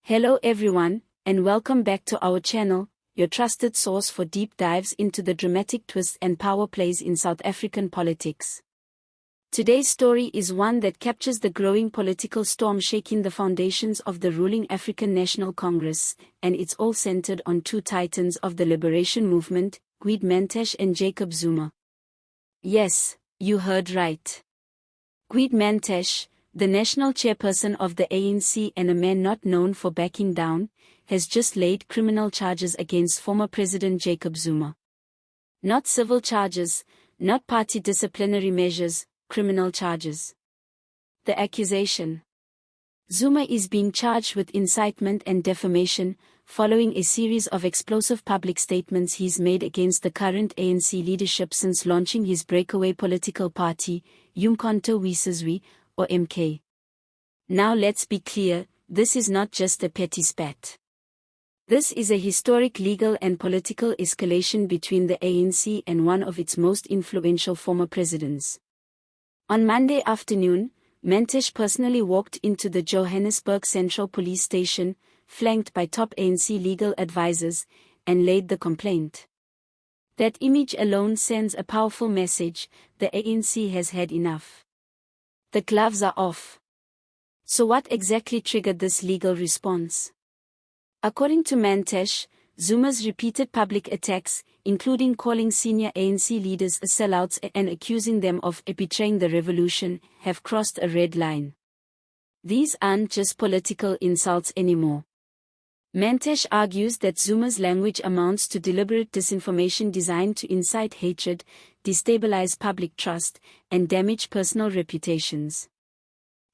Hello everyone, and welcome back to our channel, your trusted source for deep dives into the dramatic twists and power plays in South African politics. Today's story is one that captures the growing political storm shaking the foundations of the ruling African National Congress, and it's all centered on two titans of the liberation movement, Gwede Mantashe and Jacob Zuma. Yes, you heard right. Gwede Mantashe, the national chairperson of the ANC and a man not known for backing down, has just laid criminal charges against former President Jacob Zuma. Not civil charges, not party disciplinary measures, criminal charges. The accusation: Zuma is being charged with incitement and defamation, following a series of explosive public statements he's made against the current ANC leadership since launching his breakaway political party, Umkhonto we Sizwe, or MK. Now let's be clear, this is not just a petty spat. This is a historic legal and political escalation between the ANC and one of its most influential former presidents. On Monday afternoon, Mantashe personally walked into the Johannesburg Central Police Station, flanked by top ANC legal advisors, and laid the complaint. That image alone sends a powerful message: the ANC has had enough. The gloves are off. So what exactly triggered this legal response? According to Mantashe, Zuma's repeated public attacks, including calling senior ANC leaders sellouts and accusing them of betraying the revolution, have crossed a red line. These aren't just political insults anymore. Mantashe argues that Zuma's language amounts to deliberate disinformation designed to incite hatred, destabilize public trust, and damage personal reputations.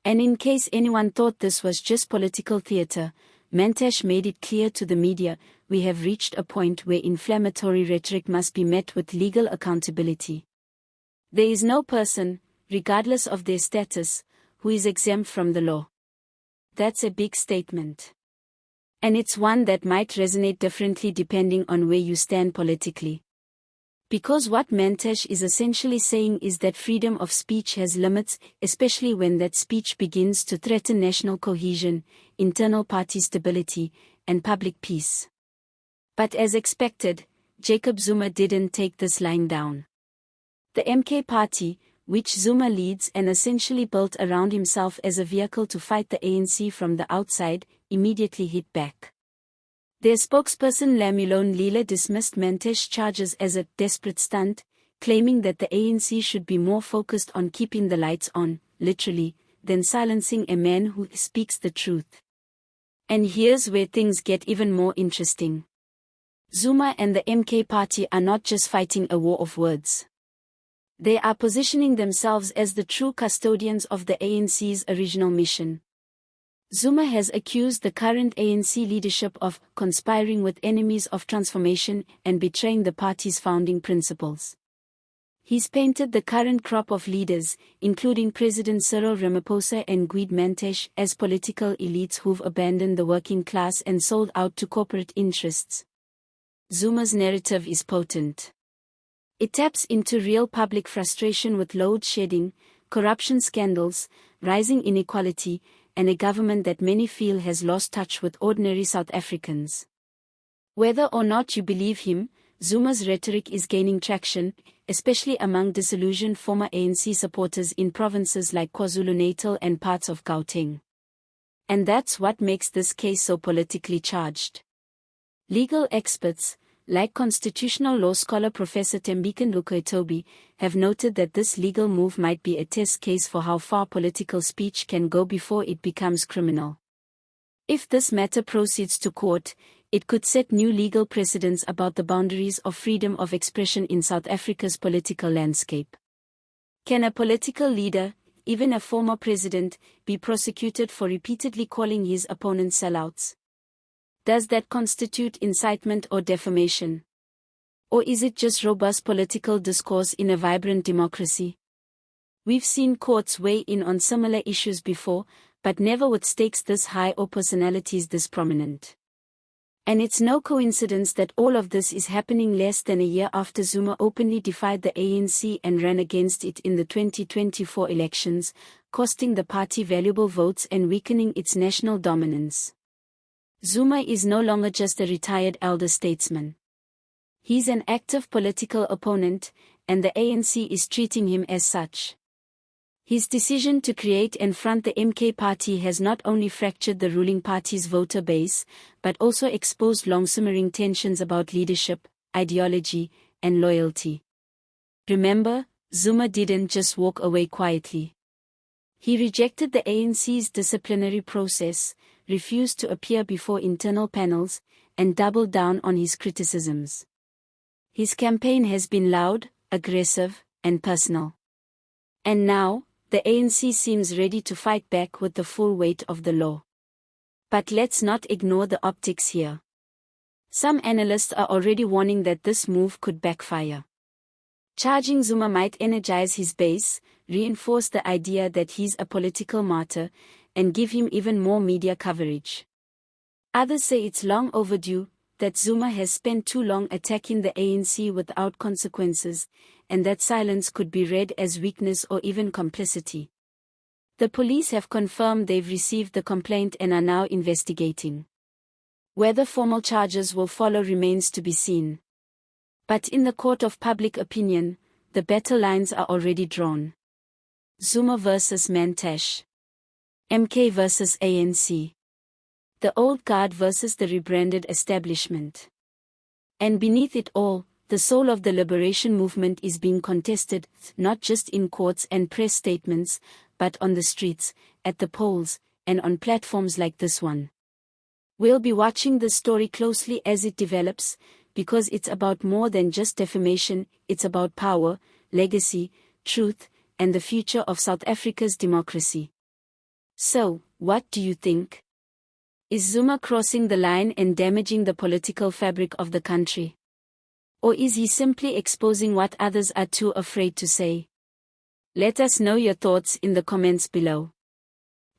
And in case anyone thought this was just political theater, Mantashe made it clear to the media: we have reached a point where inflammatory rhetoric must be met with legal accountability. There is no person, regardless of their status, who is exempt from the law. That's a big statement. And it's one that might resonate differently depending on where you stand politically. Because what Mantashe is essentially saying is that freedom of speech has limits, especially when that speech begins to threaten national cohesion, internal party stability, and public peace. But as expected, Jacob Zuma didn't take this lying down. The MK party, which Zuma leads and essentially built around himself as a vehicle to fight the ANC from the outside, immediately hit back. Their spokesperson Lamilone Lila dismissed Mantashe's charges as a desperate stunt, claiming that the ANC should be more focused on keeping the lights on, literally, than silencing a man who speaks the truth. And here's where things get even more interesting. Zuma and the MK party are not just fighting a war of words. They are positioning themselves as the true custodians of the ANC's original mission. Zuma has accused the current ANC leadership of conspiring with enemies of transformation and betraying the party's founding principles. He's painted the current crop of leaders, including President Cyril Ramaphosa and Gwede Mantashe, as political elites who've abandoned the working class and sold out to corporate interests. Zuma's narrative is potent. It taps into real public frustration with load shedding, corruption scandals, rising inequality, and a government that many feel has lost touch with ordinary South Africans. Whether or not you believe him, Zuma's rhetoric is gaining traction, especially among disillusioned former ANC supporters in provinces like KwaZulu-Natal and parts of Gauteng. And that's what makes this case so politically charged. Legal experts, like constitutional law scholar Professor Thembeka Lukwetobi, have noted that this legal move might be a test case for how far political speech can go before it becomes criminal. If this matter proceeds to court, it could set new legal precedents about the boundaries of freedom of expression in South Africa's political landscape. Can a political leader, even a former president, be prosecuted for repeatedly calling his opponents sellouts? Does that constitute incitement or defamation? Or is it just robust political discourse in a vibrant democracy? We've seen courts weigh in on similar issues before, but never with stakes this high or personalities this prominent. And it's no coincidence that all of this is happening less than a year after Zuma openly defied the ANC and ran against it in the 2024 elections, costing the party valuable votes and weakening its national dominance. Zuma is no longer just a retired elder statesman. He's an active political opponent, and the ANC is treating him as such. His decision to create and front the MK party has not only fractured the ruling party's voter base, but also exposed long-simmering tensions about leadership, ideology, and loyalty. Remember, Zuma didn't just walk away quietly. He rejected the ANC's disciplinary process, refused to appear before internal panels, and doubled down on his criticisms. His campaign has been loud, aggressive, and personal. And now, the ANC seems ready to fight back with the full weight of the law. But let's not ignore the optics here. Some analysts are already warning that this move could backfire. Charging Zuma might energize his base, reinforce the idea that he's a political martyr, and give him even more media coverage. Others say it's long overdue, that Zuma has spent too long attacking the ANC without consequences, and that silence could be read as weakness or even complicity. The police have confirmed they've received the complaint and are now investigating. Whether formal charges will follow remains to be seen. But in the court of public opinion, the battle lines are already drawn. Zuma versus Mantashe. MK versus ANC. The old guard versus the rebranded establishment. And beneath it all, the soul of the liberation movement is being contested, not just in courts and press statements, but on the streets, at the polls, and on platforms like this one. We'll be watching this story closely as it develops, because it's about more than just defamation, it's about power, legacy, truth, and the future of South Africa's democracy. So, what do you think? Is Zuma crossing the line and damaging the political fabric of the country? Or is he simply exposing what others are too afraid to say? Let us know your thoughts in the comments below.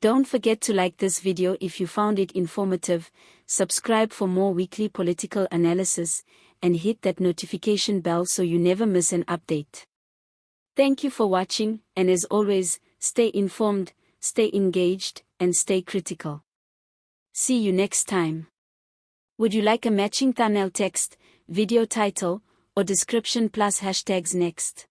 Don't forget to like this video if you found it informative, subscribe for more weekly political analysis, and hit that notification bell so you never miss an update. Thank you for watching, and as always, stay informed, stay engaged, and stay critical. See you next time. Would you like a matching thumbnail text, video title, or description plus hashtags next?